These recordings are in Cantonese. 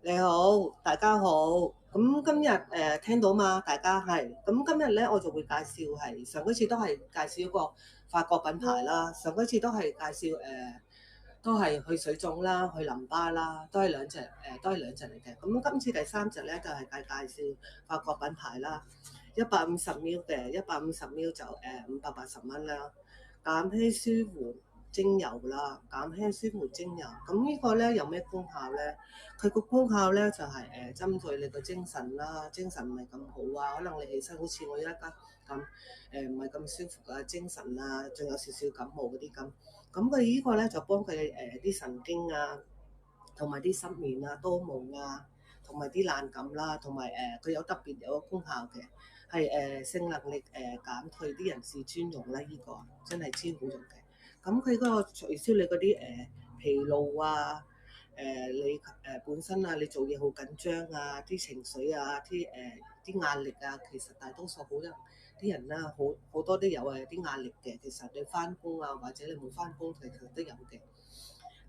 你好，大家好。咁今日聽到嘛？大家係咁今日咧，我就會介紹係上一次都係介紹一個法國品牌啦。上一次都係介紹都係去水腫啦，去淋巴啦，都係兩隻嚟嘅。咁今次第三隻咧就係介紹法國品牌啦，150ml 嘅150ml就580蚊啦。減輕舒緩精油啦，減輕舒緩精油。咁呢個咧有咩功效咧？佢個功效咧就係針對你個精神啦，精神唔係咁好啊，可能你起身好似我而家咁唔係咁舒服啊，精神啊，仲有少少感冒嗰啲咁。咁佢呢個咧就幫佢啲神經啊，同埋啲失眠啊、多夢啊，同埋啲冷感啦，同埋佢有特別有個功效嘅，係性能力減退啲人事專用啦，呢個真係超好用嘅。咁佢嗰個取消你嗰啲疲勞啊，你本身啊，你做嘢好緊張啊，啲情緒啊，啲壓力啊，其實大多數好多啲人啦，好多都有啲壓力嘅。其實你翻工啊，或者你冇翻工，其實都有嘅。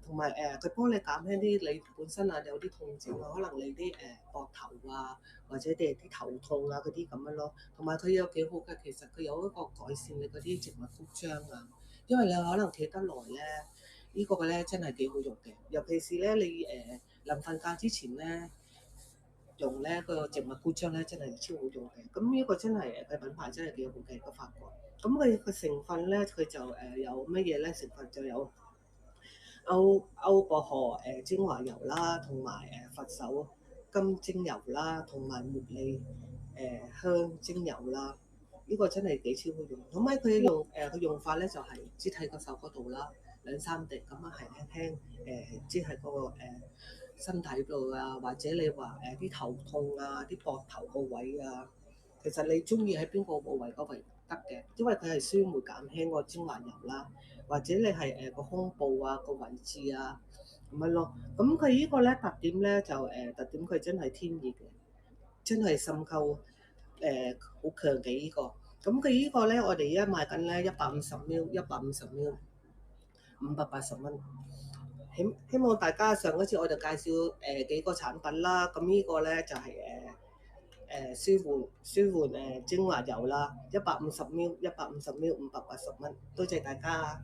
同埋佢幫你減輕啲你本身啊有啲痛症啊，可能你啲膊頭啊，或者啲頭痛啊嗰啲咁樣咯。同埋佢有幾好嘅，其實佢有一個改善你嗰啲靜脈曲張啊，因為你可能企得耐咧，呢個咧真係幾好用嘅，尤其是咧你臨瞓覺之前咧用咧個靜脈曲張咧真係超好用嘅。咁呢個真係佢品牌真係幾好嘅個法國。咁佢個成分咧佢就有乜嘢咧？成分就有歐薄荷精華油啦，同埋佛手柑精油啦，同埋茉莉香精油啦。呢、個真係幾超好用，同埋佢用法咧就係只喺個手嗰度啦，兩三滴咁樣係輕輕即係嗰個身體度啊，或者你話啲頭痛啊、啲膊頭個位啊，其實你中意喺邊個部位嗰位得嘅，因為佢係舒緩減輕個精華油啦，或者你係個胸部啊個位置啊咁樣咯。咁佢呢個咧特點咧就特點佢真係天然嘅，真係滲透好強嘅呢個。咁佢呢個咧我哋而家賣緊咧150ml，580蚊。希望大家上一次我就介紹幾個產品啦，咁呢個咧就係舒緩精華油啦，150ml，580蚊，多謝大家。